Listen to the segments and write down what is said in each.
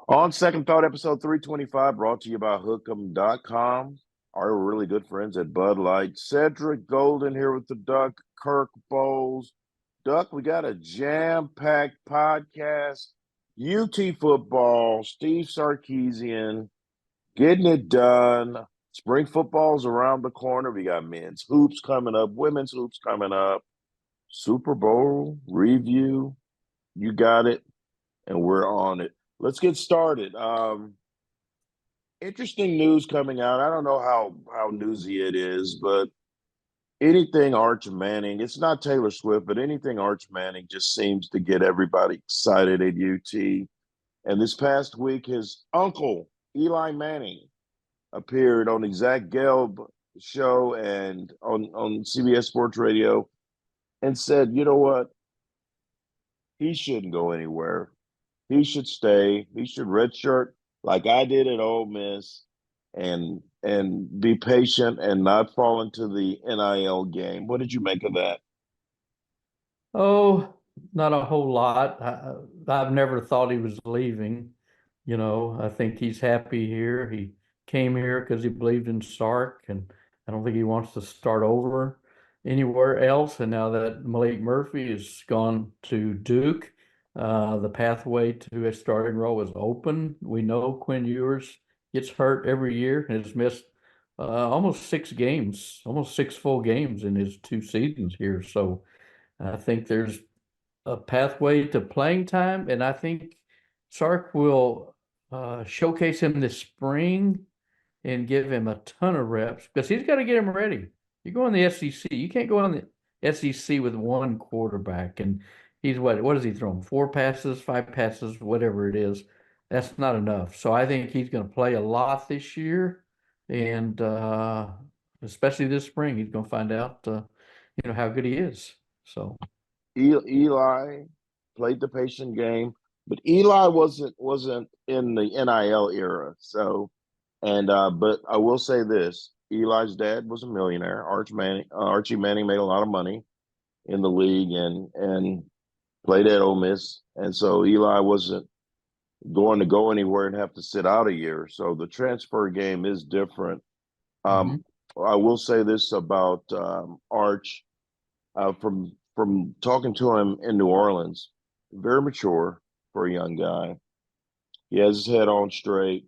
On Second Thought, episode 325, brought to you by Hook'em.com. Our really good friends at Bud Light. Cedric Golden here with the Duck, Kirk Bohls. Duck, we got a jam-packed podcast. UT football, Steve Sarkisian, getting it done. Spring football's around the corner. We got men's hoops coming up, women's hoops coming up, Super Bowl review. You got it, and we're on it. Let's get started. Interesting news coming out. I don't know how newsy it is, but anything Arch Manning, it's not Taylor Swift, but anything Arch Manning just seems to get everybody excited at UT. And this past week, his uncle, Eli Manning, appeared on the Zach Gelb show and on CBS Sports Radio and said, you know what? He shouldn't go anywhere. He should stay. He should redshirt like I did at Ole Miss and be patient and not fall into the NIL game. What did you make of that? Oh, not a whole lot. I've never thought he was leaving. I think he's happy here. He came here because he believed in Sark, and I don't think he wants to start over anywhere else. And now that Malik Murphy has gone to Duke, the pathway to a starting role is open. We know Quinn Ewers gets hurt every year and has missed almost 6 games, almost 6 full games in his 2 seasons here. So I think there's a pathway to playing time, and I think Sark will showcase him this spring and give him a ton of reps because he's got to get him ready. You go in the SEC, you can't go in the SEC with one quarterback, and he's what is he throwing? 4 passes, 5 passes, whatever it is. That's not enough. So I think he's going to play a lot this year, and especially this spring, he's going to find out, how good he is. So Eli played the patient game, but Eli wasn't in the NIL era. So, but I will say this: Eli's dad was a millionaire. Archie Manning made a lot of money in the league and played at Ole Miss, and so Eli wasn't going to go anywhere and have to sit out a year. So the transfer game is different. mhm. I will say this about Arch. From talking to him in New Orleans, very mature for a young guy. He has his head on straight.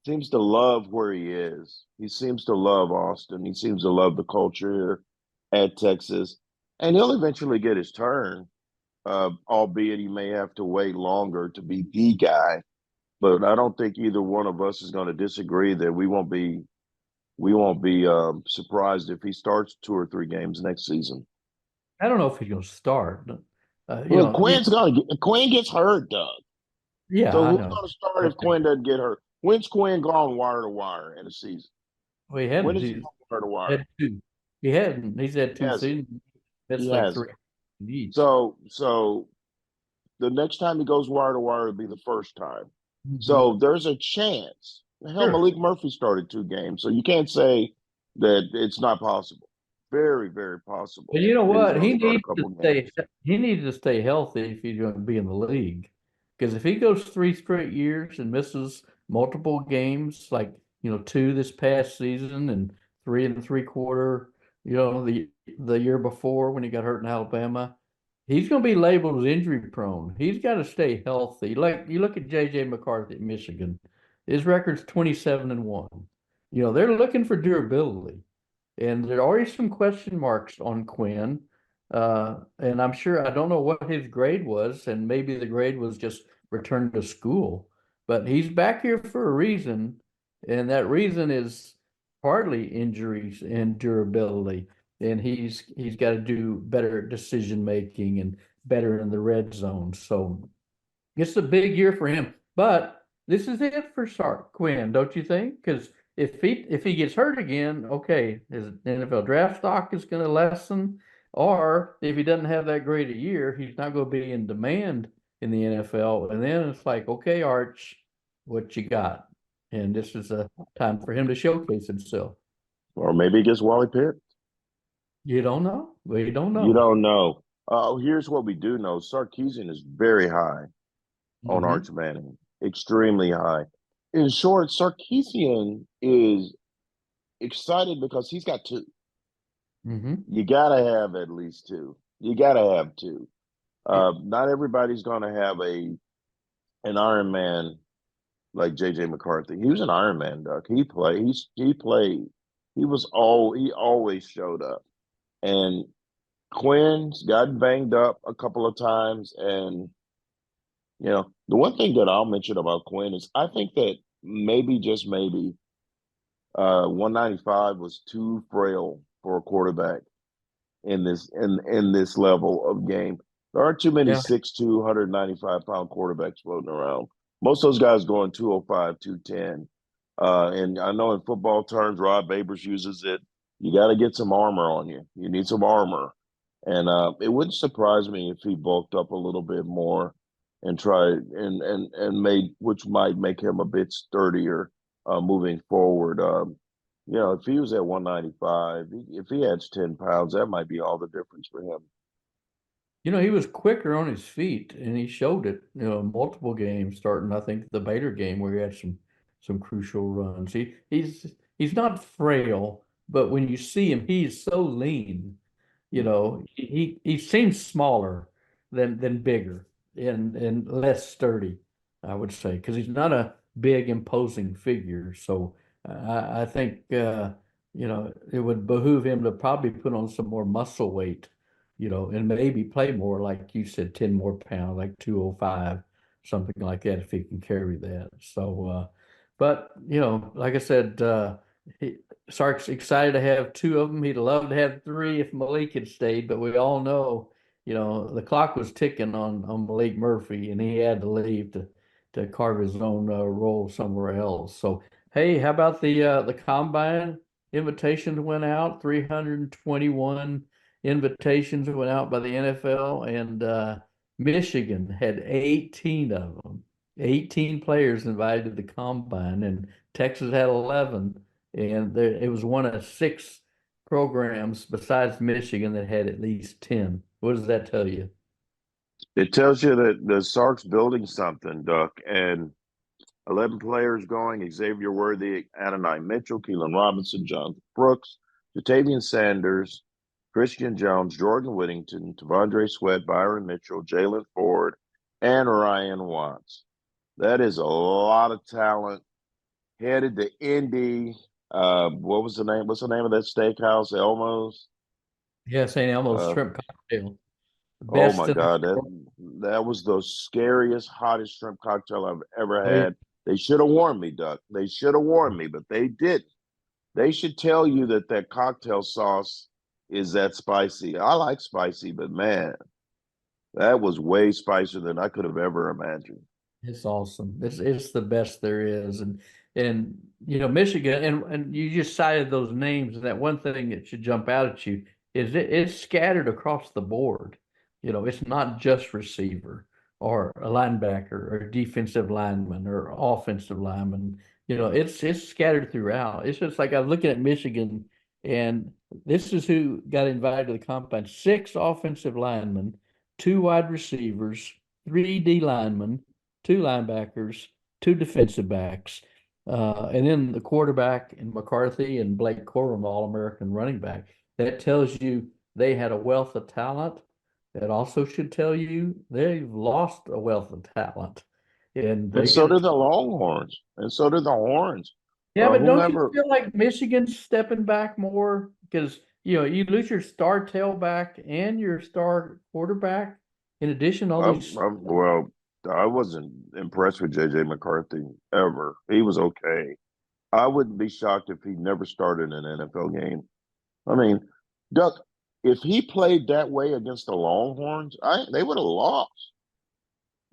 Seems to love where he is. He seems to love Austin. He seems to love the culture here at Texas, and he'll eventually get his turn. Albeit he may have to wait longer to be the guy. But I don't think either one of us is going to disagree that we won't be surprised if he starts 2 or 3 games next season. I don't know if he's going to start. Well, Quinn gets hurt, Doug. Yeah, So I who's know. going to start if Okay. Quinn doesn't get hurt? When's Quinn gone wire to wire in a season? Well, he When hadn't. is he He's gone wire to wire? had two. He hadn't. He's had He two hasn't. seasons. He That's like hasn't. three each. So the next time he goes wire to wire will be the first time. Mhm. So there's a chance. Hell, Sure. Malik Murphy started 2 games, so you can't say that it's not possible. Very, very But possible you know that he's what? going He to start a needs to couple stay. games. He needs to stay healthy if he's going to be in the league. Because if he goes 3 straight years and misses multiple games, like 2 this past season and 3 and 3/4, the year before when he got hurt in Alabama, he's going to be labeled as injury prone. He's got to stay healthy. Like you look at J.J. McCarthy at Michigan, his record's 27-1. They're looking for durability. And there are already some question marks on Quinn. And I'm sure I don't know what his grade was, and maybe the grade was just return to school. But he's back here for a reason, and that reason is partly injuries and durability. And he's got to do better decision making and better in the red zone. So it's a big year for him. But this is it for Sark Quinn, don't you think? Because if he gets hurt again, okay, his NFL draft stock is going to lessen. Or if he doesn't have that great a year, he's not going to be in demand in the NFL. And then it's like, okay, Arch, what you got? And this is a time for him to showcase himself. Or maybe he gets Wally Pitt. You don't know. We don't You know. don't know. Here's what we do know. Sarkisian is very high on Hmm. Arch Manning. extremely high. In short, Sarkisian is excited because he's got two. Mm-hmm. You got to have at least two. You got to have two. Not everybody's going to have an Iron Man like JJ McCarthy. He was an Iron Man, Duck. He played. He played. He always showed up. And Quinn's gotten banged up a couple of times. And the one thing that I'll mention about Quinn is I think that maybe, just maybe, 195 was too frail for a quarterback in this level of game. There aren't too many Yeah. 6'2", 195-pound quarterbacks floating around. Most of those guys going 205, 210. And I know in football terms, Rob Babers uses it. You got to get some armor on you. You need some armor. And it wouldn't surprise me if he bulked up a little bit more and tried and made, which might make him a bit sturdier moving forward. If he was at 195, if he adds 10 pounds, that might be all the difference for him. He was quicker on his feet, and he showed it. Multiple games, starting I think the Bader game where he had some crucial runs. He's not frail, but when you see him, he's so lean. He seems smaller than bigger and less sturdy, I would say, because he's not a big imposing figure. So I think it would behoove him to probably put on some more muscle weight, and maybe play more, like you said, 10 more pounds, like 205, something like that, if he can carry that. So, but like I said, Sark's excited to have two of them. He'd love to have three if Malik had stayed, but we all know, the clock was ticking on Malik Murphy, and he had to leave to carve his own role somewhere else. So, hey, how about the combine? Invitations went out, 321 invitations went out by the NFL, and Michigan had 18 of them. 18 players invited to the combine, and Texas had 11. And it was one of six programs besides Michigan that had at least 10. What does that tell you? It tells you that the Sark's building something, Duck, and 11 players going: Xavier Worthy, Adonai Mitchell, Keelan Robinson, John Brooks, Jatavian Sanders, Christian Jones, Jordan Whittington, Tavondre Sweat, Byron Mitchell, Jalen Ford, and Ryan Watts. That is a lot of talent. Headed to Indy. What was the name? What's the name of that steakhouse? Elmo's. Yeah, St. Elmo's Uh, shrimp cocktail. oh Best my in the God, that world. that was the scariest, hottest shrimp cocktail I've ever Oh, yeah. had. They should have warned me, Duck. They should have warned me, but they didn't. They should tell you that cocktail sauce is that spicy. I like spicy, but man, that was way spicier than I could have ever imagined. It's awesome. It's the best there is. And Michigan, and you just cited those names, and that one thing that should jump out at you is it's scattered across the board. It's not just receiver or a linebacker or defensive lineman or offensive lineman. It's scattered throughout. It's just like I was looking at Michigan, and this is who got invited to the combine: six offensive linemen, two wide receivers, three D linemen, two linebackers, two defensive backs, and then the quarterback and McCarthy and Blake Corum, All-American running back. That tells you they had a wealth of talent. That also should tell you they've lost a wealth of talent. And And they so get did the Longhorns, and so did the Horns. Yeah, but don't you Whomever feel like Michigan's stepping back more? Because you lose your star tailback and your star quarterback. In addition, all these well, I wasn't impressed with JJ McCarthy ever. He was okay. I wouldn't be shocked if he never started an NFL game. I mean, Duck, if he played that way against the Longhorns, they would have lost.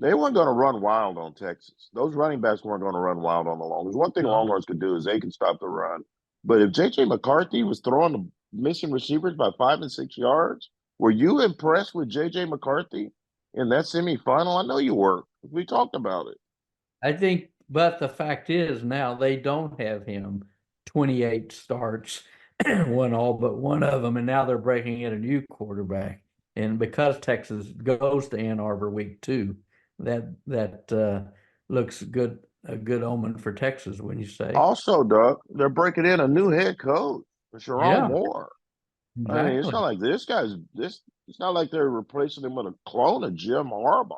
They weren't going to run wild on Texas. Those running backs weren't going to run wild on the Longhorns. One thing no, Longhorns could do is they can stop the run. But if JJ McCarthy was throwing the missing receivers by 5 and 6 yards, were you impressed with JJ McCarthy in that semifinal? I know you were. We talked about it. I think, but the fact is now they don't have him 28 starts, won all but one of them, and now they're breaking in a new quarterback. And because Texas goes to Ann Arbor week 2, that looks good, a good omen for Texas, when you say. Also, Doug, they're breaking in a new head coach, Sharon Yeah, Moore. I mean, it's exactly. not like this guy's this. It's not like they're replacing him with a clone of Jim Harbaugh.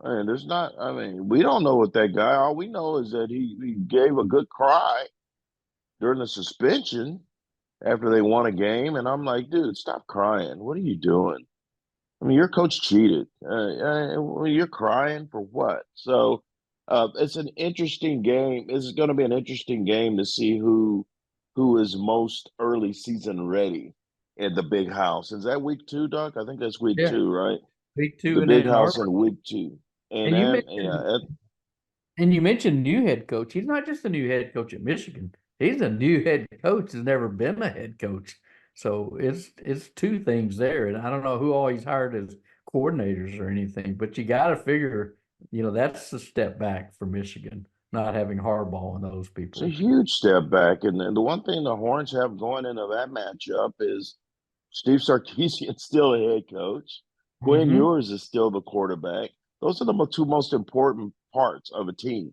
I mean, there's not. I mean, we don't know what that guy. All we know is that he gave a good cry during the suspension after they won a game, and I'm like, dude, stop crying. What are you doing? I mean, your coach cheated. You're crying for what? So it's an interesting game. It's going to be an interesting game to see who is most early season ready in the big house. Is that week 2, Doc? I think that's week Yeah, 2, right? week The two in big Ann house Arbor. in week 2. And And you then mentioned yeah, And you mentioned new head coach. He's not just a new head coach at Michigan. He's a new head coach. Has never been a head coach. So it's two things there. And I don't know who always hired as coordinators or anything, but you got to figure, that's a step back for Michigan, not having Harbaugh and those it's a people. huge step back. And the one thing the Horns have going into that matchup is Steve Sarkisian's still a head coach. Quinn Mm-hmm. Ewers is still the quarterback. Those are the two most important parts of a team.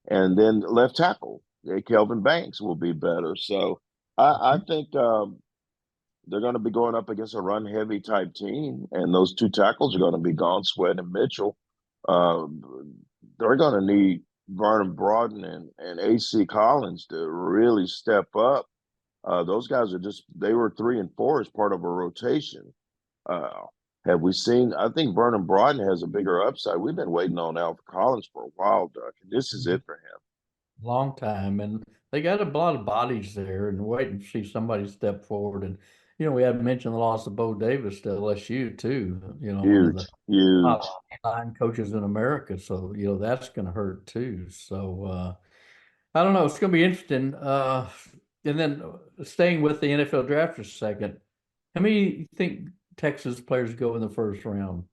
And then left tackle, Kelvin Banks will be better. So I think they're going to be going up against a run heavy type team, and those two tackles are going to be gone, Sweat and Mitchell. Uh, they're going to need Vernon Broughton and AC Collins to really step up. Those guys they were 3 and 4 as part of a rotation. Uh, have we seen? I think Vernon Broughton has a bigger upside. We've been waiting on Alpha Collins for a while, Doug, and this is it for him. Long time, and they got a lot of bodies there, and waiting to see somebody step forward. And we had mentioned the loss of Bo Davis to LSU too. One of the Huge, huge. top line coaches in America. So that's going to hurt too. So I don't know. It's going to be interesting. And then staying with the NFL draft for a second, how many you think Texas players go in the first round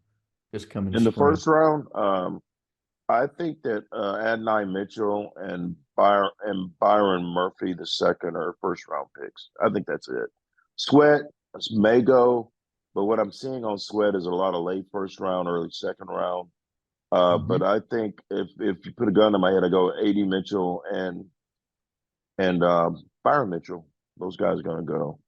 this coming In the spring? first round, I think that Adonai Mitchell and Byron Murphy the second are first round picks. I think that's it. Sweat may go, but what I'm seeing on Sweat is a lot of late first round, early second round. But Mhm. I think if you put a gun to my head, I go AD Mitchell and Byron Mitchell. Those guys are going to go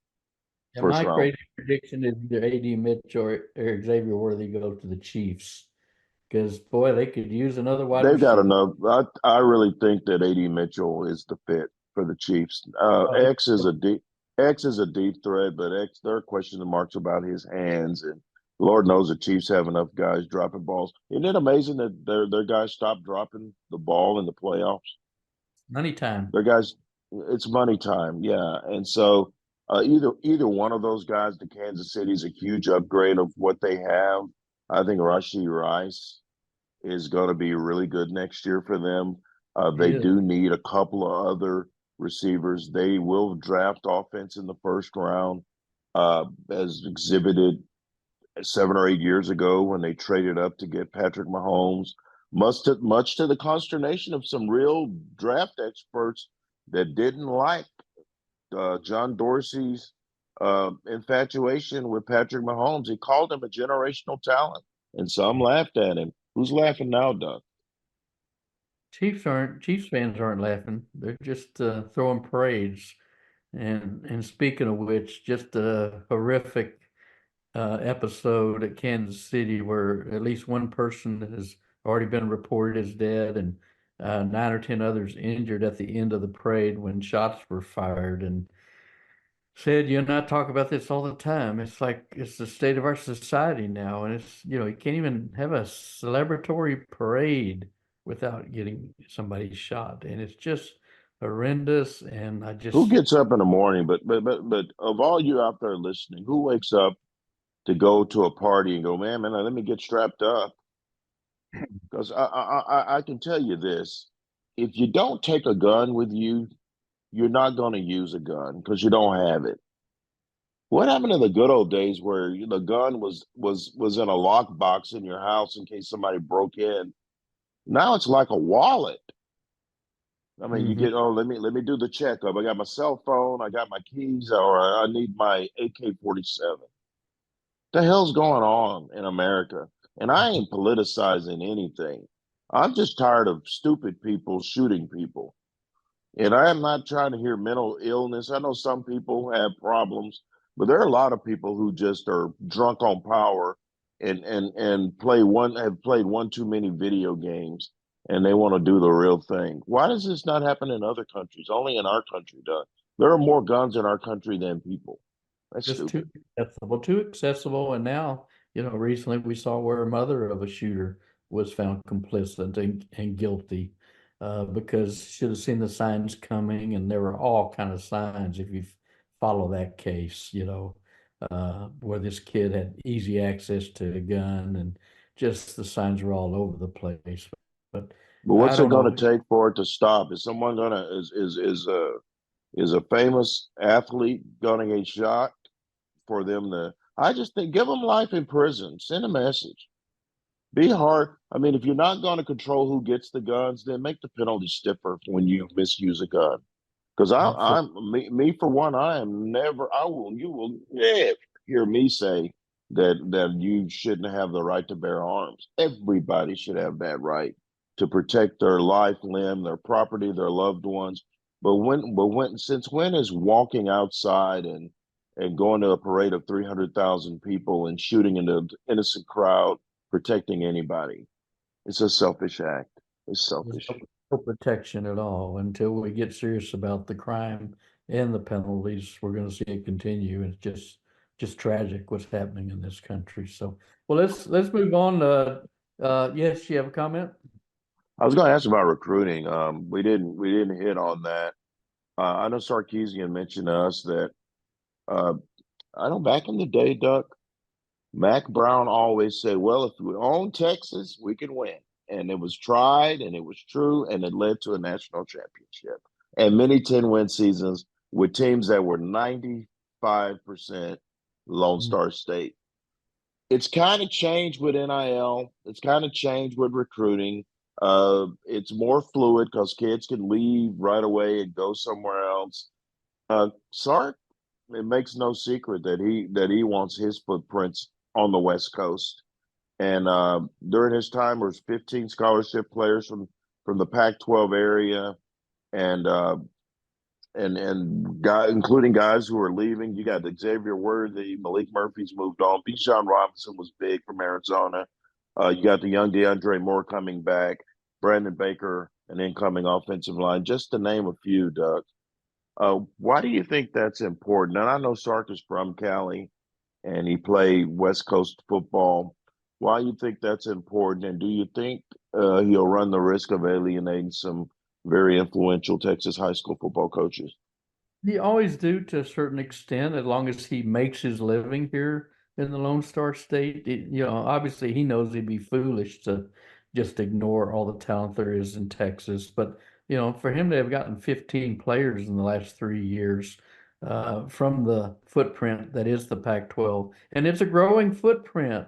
Yeah, first my round. greatest prediction is either AD Mitch or Xavier Worthy go to the Chiefs because boy, they could use another wide They've got receiver. enough. I really think that AD Mitchell is the fit for the Chiefs. Uh, X is a deep threat, but X there are question marks about his hands, and Lord knows the Chiefs have enough guys dropping balls. Isn't it amazing that their guys stopped dropping the ball in the playoffs? Money time. Their guys, it's money time, yeah. And so either one of those guys, the Kansas City is a huge upgrade of what they have. I think Rashee Rice is going to be really good next year for them. They Yeah. do need a couple of other receivers. They will draft offense in the first round, as exhibited 7 or 8 years ago when they traded up to get Patrick Mahomes. Much to the consternation of some real draft experts that didn't like John Dorsey's infatuation with Patrick Mahomes. He called him a generational talent, and some laughed at him. Who's laughing now, Doug? Chiefs fans aren't laughing. They're just throwing parades. And speaking of which, just a horrific episode at Kansas City where at least one person has already been reported as dead and 9 or 10 others injured at the end of the parade when shots were fired. And said, you and I talk about this all the time. It's like it's the state of our society now, and you can't even have a celebratory parade without getting somebody shot, and it's just horrendous. And I Who just gets up in the morning? But of all you out there listening, who wakes up to go to a party and go, man, let me get strapped up? Because I can tell you this: if you don't take a gun with you, you're not going to use a gun because you don't have it. What happened in the good old days where the gun was in a lockbox in your house in case somebody broke in? Now it's like a wallet. I mean, you Mhm. get, oh, let me do the checkup. I got my cell phone, I got my keys, or I need my AK-47. The hell's going on in America? And I ain't politicizing anything. I'm just tired of stupid people shooting people. And I am not trying to hear mental illness. I know some people have problems, but there are a lot of people who just are drunk on power and have played one too many video games and they want to do the real thing. Why does this not happen in other countries? Only in our country does. There are more guns in our country than people. That's Just too stupid. too accessible. And now, recently we saw where a mother of a shooter was found complicit and guilty because should have seen the signs coming, and there were all kind of signs if you follow that case, where this kid had easy access to a gun and just the signs were all over the place. But But I what's it don't going know. to take for it to stop? Is someone going to is a famous athlete going to get shot for them to? I just think give them life in prison. Send a message. Be hard. I mean, if you're not going to control who gets the guns, then make the penalty stiffer when you misuse a gun. Because Absolutely. me for one, I am never. You will never hear me say that you shouldn't have the right to bear arms. Everybody should have that right to protect their life, limb, their property, their loved ones. Since when is walking outside and going to a parade of 300,000 people and shooting into an innocent crowd protecting anybody? It's a selfish act. It's There's selfish. no protection at all until we get serious about the crime and the penalties. We're going to see it continue. It's just tragic what's happening in this country. So, well, let's move on. Yes, you have a comment? I was going to ask about recruiting. We didn't hit on that. I know Sarkisian mentioned to us that uh, I know back in the day, Duck, Mac Brown always said, "Well, if we own Texas, we can win," and it was tried and it was true, and it led to a national championship and many 10-win seasons with teams that were 95% Lone Mm. Star State. It's kind of changed with NIL. It's kind of changed with recruiting. It's more fluid because kids can leave right away and go somewhere else. Sark, it makes no secret that he wants his footprints on the West Coast. And during his time, there was 15 scholarship players from the Pac-12 area, and including guys who are leaving. You got Xavier Worthy, Malik Murphy's moved on. Bijan Robinson was big from Arizona. You got the young DeAndre Moore coming back, Brandon Baker, an incoming offensive line, just to name a few, Doug. Why do you think that's important? And I know Sark is from Cali and he played West Coast football. Why do you think that's important? And do you think he'll run the risk of alienating some very influential Texas high school football coaches? He always do to a certain extent, as long as he makes his living here in the Lone Star State. Obviously he knows he'd be foolish to just ignore all the talent there is in Texas. But for him to have gotten 15 players in the last 3 years from the footprint that is the Pac-12, and it's a growing footprint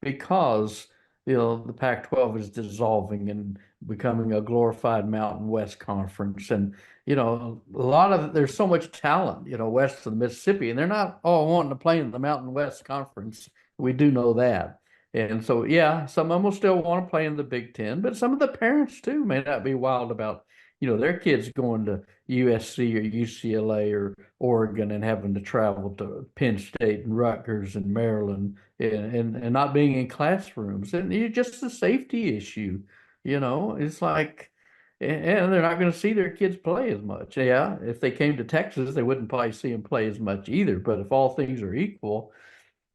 because the Pac-12 is dissolving and becoming a glorified Mountain West conference. And a lot of there's so much talent, west of the Mississippi, and they're not all wanting to play in the Mountain West Conference. We do know that. And so, yeah, some of them will still want to play in the Big Ten, but some of the parents too may not be wild about, their kids going to USC or UCLA or Oregon and having to travel to Penn State and Rutgers and Maryland and not being in classrooms. And it's just a safety issue, it's like, and they're not going to see their kids play as much. Yeah, if they came to Texas, they wouldn't probably see them play as much either. But if all things are equal,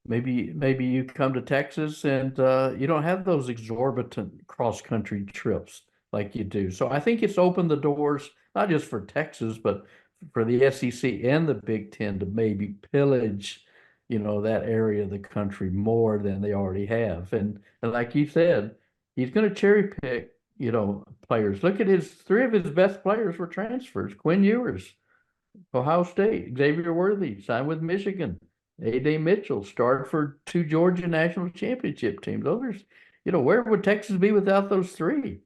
maybe you come to Texas and you don't have those exorbitant cross country trips like you do. So I think it's opened the doors not just for Texas, but for the SEC and the Big Ten to maybe pillage, that area of the country more than they already have. And like you said, he's going to cherry pick, players. Look at his three of his best players were transfers. Quinn Ewers, Ohio State, Xavier Worthy signed with Michigan. A.D. Mitchell started for two Georgia national championship teams. Those are, where would Texas be without those three?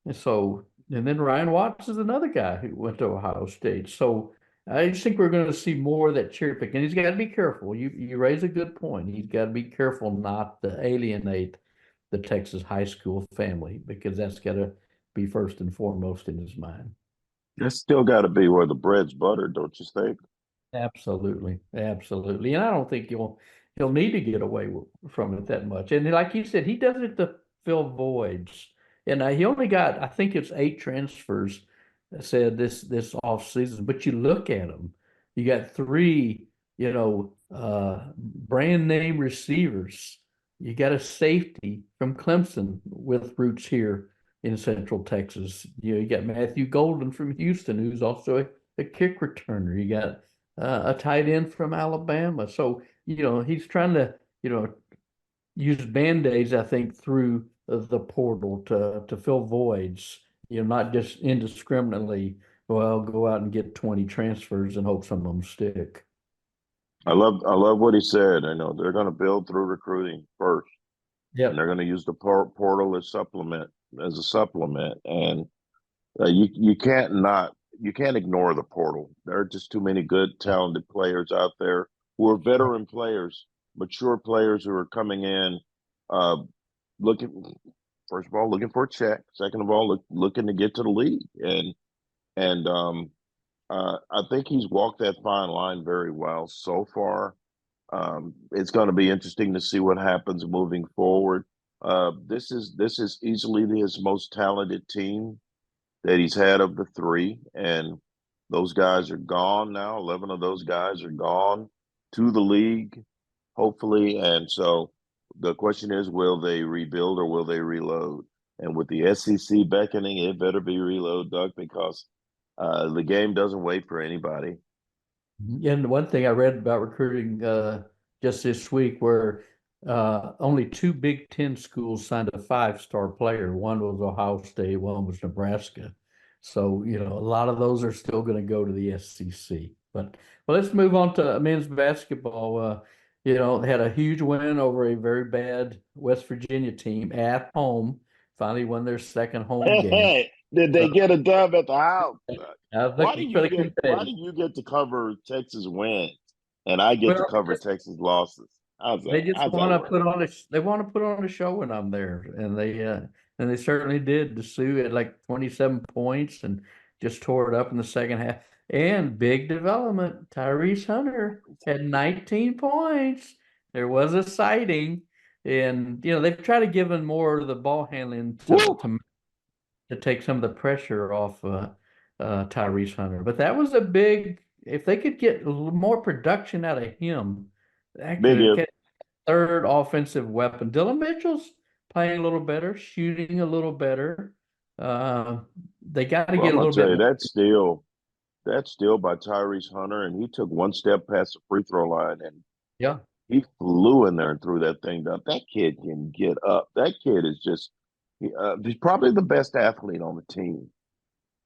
And so, and then Ryan Watts is another guy who went to Ohio State. So I just think we're going to see more of that cherry pick. And he's got to be careful. You raise a good point. He's got to be careful not to alienate the Texas high school family, because that's got to be first and foremost in his mind. That's still got to be where the bread's buttered, don't you think? Absolutely, absolutely, and I don't think he'll need to get away from it that much. And like you said, he does it to fill voids. And he only got, I think it's 8 transfers. Said this off season, but you look at them, you got three, brand name receivers. You got a safety from Clemson with roots here in Central Texas. You got Matthew Golden from Houston, who's also a kick returner. You got a tight end from Alabama. So, he's trying to, use band-aids, I think, through the portal to fill voids, not just indiscriminately, well, go out and get 20 transfers and hope some of them stick. I love what he said. I know they're going to build through recruiting first, and Yep. they're going to use the portal as a supplement. And you can't ignore the portal. There are just too many good, talented players out there who are veteran players, mature players who are coming in, uh, looking first of all looking for a check. Second of all, looking to get to the league, and I think he's walked that fine line very well so far. It's going to be interesting to see what happens moving forward. This is easily his most talented team that he's had of the three, and those guys are gone now. 11 of those guys are gone to the league, hopefully. And so the question is, will they rebuild or will they reload? And with the SEC beckoning, it better be reload, Doug, because the game doesn't wait for anybody. And one thing I read about recruiting just this week, where only 2 Big 10 schools signed a 5-star player. One was Ohio State, one was Nebraska. So, a lot of those are still going to go to the SEC. But let's move on to men's basketball. They had a huge win over a very bad West Virginia team at home. Finally won their second home game. Hey, did they get a dub at the house? I was Why do looking for you the get why confetti. do you get to cover Texas wins and I get to Well, cover Texas losses? How's they that? just How's that want to work? put on they want to put on a show when I'm there, and they certainly did. The Sioux had like 27 points and just tore it up in the second half. And big development, Tyrese Hunter had 19 points. There was a sighting, and they've tried to give him more of the ball handling to Woo! to take some of the pressure off Tyrese Hunter. But that was a big. If they could get a little more production out of him, that Big if. could third offensive weapon. Dylan Mitchell's playing a little better, shooting a little better. Uh, they got to Well, get I'm a gonna little tell bit you more. that's still by Tyrese Hunter, and he took one step past the free throw line, and Yeah. he flew in there and threw that thing down. That kid can get up. That kid is he's probably the best athlete on the team.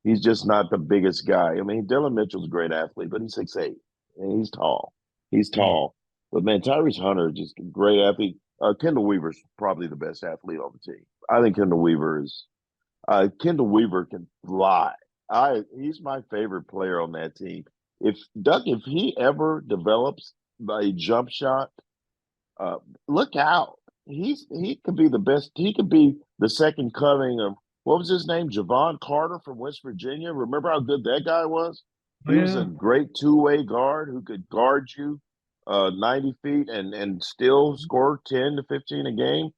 He's just not the biggest guy. I mean, Dylan Mitchell's a great athlete, but he's 6'8", and he's tall. He's Yeah. tall. But man, Tyrese Hunter is just a great athlete. Kendall Weaver's probably the best athlete on the team. I think Kendall Weaver can fly. He's my favorite player on that team. If he ever develops a jump shot, uh, look out. He could be the best. He could be the second coming of what was his name? Javon Carter from West Virginia. Remember how good that guy was? Oh, He was a yeah. great two-way guard who could guard you 90 feet and still score 10 to 15 a game.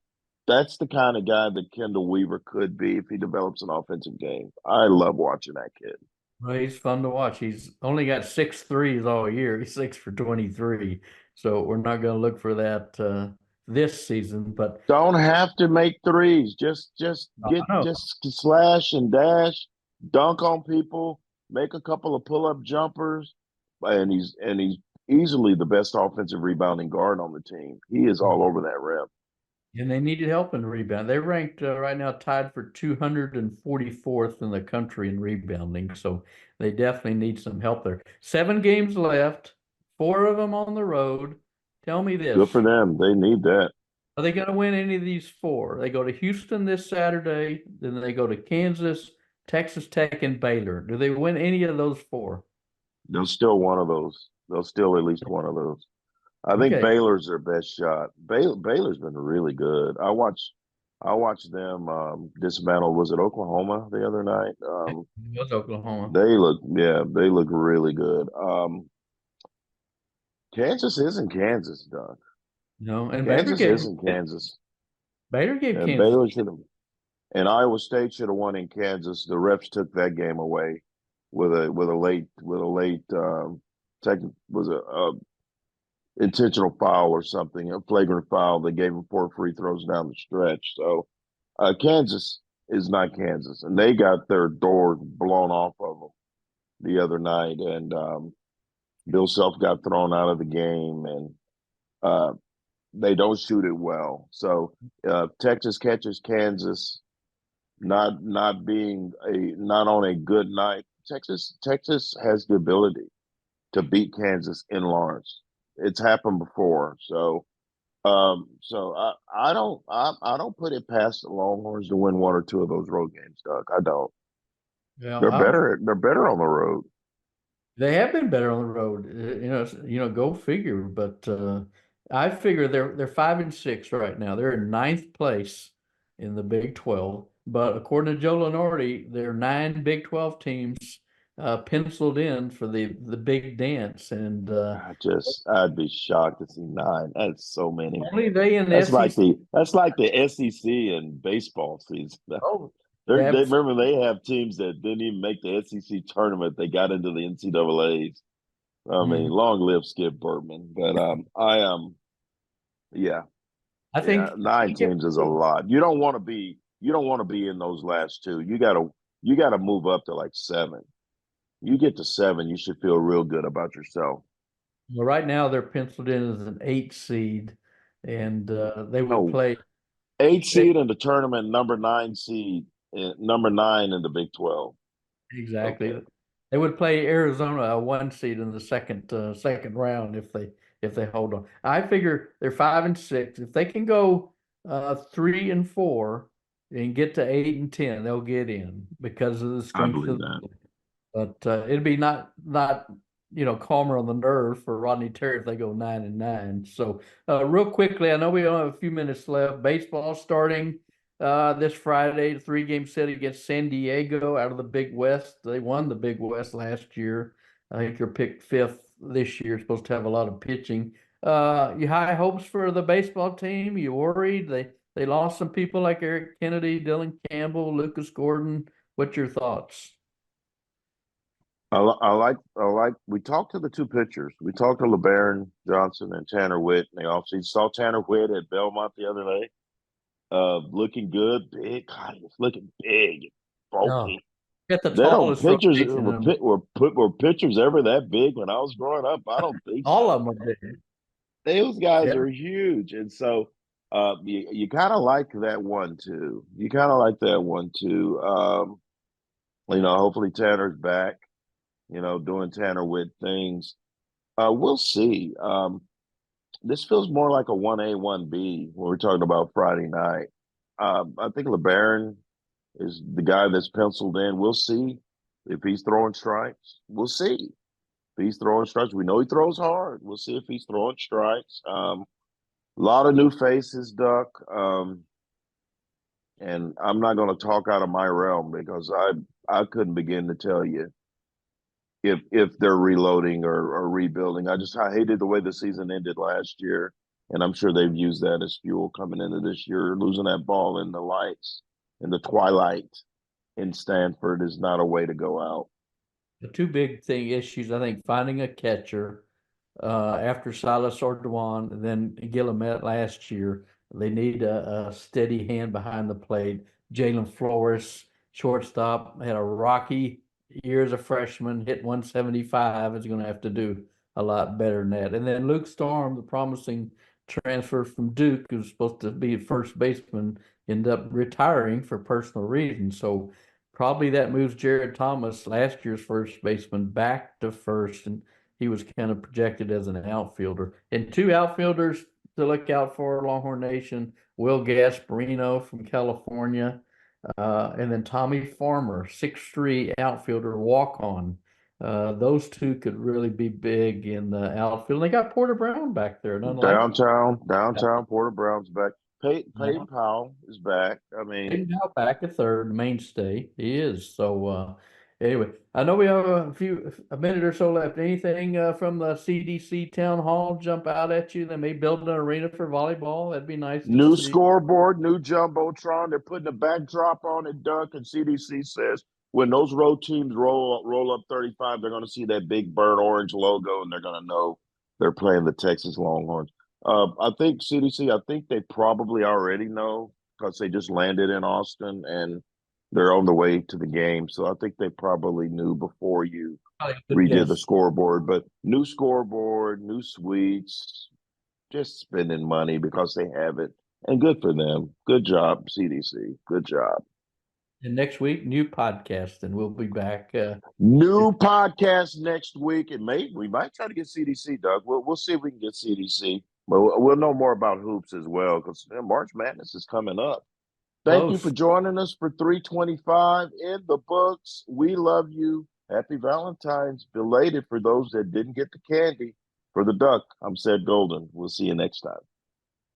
That's the kind of guy that Kendall Weaver could be if he develops an offensive game. I love watching that kid. Well, he's fun to watch. He's only got 6 threes all year. He's 6 for 23. So we're not going to look for that this season. But Don't have to make threes. Just I get know. just slash and dash, dunk on people, make a couple of pull-up jumpers, and he's easily the best offensive rebounding guard on the team. He is all over that rim. And they needed help in rebound. They're ranked right now tied for 244th in the country in rebounding. So they definitely need some help there. 7 games left, 4 of them on the road. Tell me Good for this. them. They need that. Are they going to win any of these 4? They go to Houston this Saturday, then they go to Kansas, Texas Tech, and Baylor. Do they win any of those 4? They'll still one of those. They'll still at least one of those. I think Okay. Baylor's their best shot. Baylor's been really good. I watched I watched them dismantle. Was it Oklahoma the other night? It was Oklahoma. They look really good. Kansas isn't Kansas, Doug. No, and Kansas isn't Kansas, Baylor gave and Kansas. Baylor should have, and Iowa State should have won in Kansas. The refs took that game away with a late tech was a intentional foul or something, a flagrant foul. They gave them 4 free throws down the stretch. So Kansas is not Kansas, and they got their door blown off of them the other night, and Bill Self got thrown out of the game, and uh, they don't shoot it well. So Texas catches Kansas not on a good night. Texas has the ability to beat Kansas in Lawrence. It's happened before, so I don't put it past the Longhorns to win one or two of those road games, Doug. I don't. Yeah, They're better. They're better on the road. they have been better on the road. Go figure. But I figure they're 5-6 right now. They're in ninth place in the Big 12. But according to Joe Lenardi, there are 9 Big 12 teams penciled in for the big dance, and I'd be shocked to see 9. That's so many. only they in the That's like SEC. the SEC in baseball season. Oh, They remember they have teams that didn't even make the SEC tournament. They got into the NCAA's. I mean, long live Skip Bertman. But yeah, I think 9 teams is a lot. You don't want to be in those last 2. You gotta move up to like 7. You get to 7, you should feel real good about yourself. well, right now they're penciled in as an 8 seed, and they would No, play 8 they, seed in the tournament, number 9 seed, number 9 in the Big 12. exactly. Okay, They would play Arizona, a 1 seed in the second round if they hold on. I figure they're 5-6. If they can go 3-4 and get to 8-10, they'll get in because of the I strength believe of. that. But it'd be not calmer on the nerve for Rodney Terry if they go 9-9. So real quickly, I know we only have a few minutes left. Baseball starting this Friday, the 3-game set against San Diego out of the Big West. They won the Big West last year. I think you're picked 5th this year. Supposed to have a lot of pitching. You high hopes for the baseball team? You worried? They lost some people like Eric Kennedy, Dylan Campbell, Lucas Gordon. What's your thoughts? I like. We talked to the 2 pitchers. We talked to LeBaron Johnson and Tanner Witt in the offseason. Saw Tanner Witt at Belmont the other day. Looking good, big. God, he was looking big, Oh, bulky. got the They don't tallest pitchers rotation in them. were pitchers ever that big when I was growing up? I don't think All so. of them are big. Those guys Yeah. are huge, and so you kind of like that one too. You kind of like that one too. Hopefully Tanner's back. Doing Tanner Witt things. We'll see. This feels more like a 1A, 1B when we're talking about Friday night. I think LeBaron is the guy that's penciled in. We'll see if he's throwing strikes. We'll see if he's throwing strikes. We know he throws hard. We'll see if he's throwing strikes. A lot of new faces, Duck. And I'm not going to talk out of my realm because I couldn't begin to tell you if they're reloading or rebuilding. I hated the way the season ended last year, and I'm sure they've used that as fuel coming into this year. Losing that ball in the lights, in the twilight in Stanford is not a way to go out. The two big issues, I think, finding a catcher after Silas Orduan and then Guillemette last year. They need a steady hand behind the plate. Jalen Flores, shortstop, had a rocky year as a freshman, hit 175. Is going to have to do a lot better than that. And then Luke Storm, the promising transfer from Duke, who's supposed to be a first baseman, ended up retiring for personal reasons. So probably that moves Jared Thomas, last year's first baseman, back to first, and he was kind of projected as an outfielder. And 2 outfielders to look out for, Longhorn Nation: Will Gasparino from California, and then Tommy Farmer, 6'3" outfielder, walk on. Those 2 could really be big in the outfield. They got Porter Brown back there, unlike Downtown Porter Brown's back. Peyton Powell is back. I mean, He's now back a third mainstay. He is. So anyway, I know we have a minute or so left. Anything from the CDC town hall jump out at you? They may build an arena for volleyball. That'd be nice to new see. scoreboard, new jumbotron. They're putting a backdrop on it, Duck. And CDC says when those road teams roll up 35, they're going to see that big burnt orange logo, and they're going to know they're playing the Texas Longhorns. I think CDC. I think they probably already know because they just landed in Austin and they're on the way to the game. So I think they probably knew before you Probably a good redid the guess. scoreboard. But new scoreboard, new suites, just spending money because they have it. And good for them. Good job, CDC. Good job. And next week, new podcast, and we'll be back. New podcast next week, and we might try to get CDC, Doug. We'll see if we can get CDC. But we'll know more about hoops as well because March Madness is coming up. Thank you for Close. joining us for 325 in the books. We love you. Happy Valentine's. Belated for those that didn't get the candy. For the Duck, I'm Ced Golden. We'll see you next time.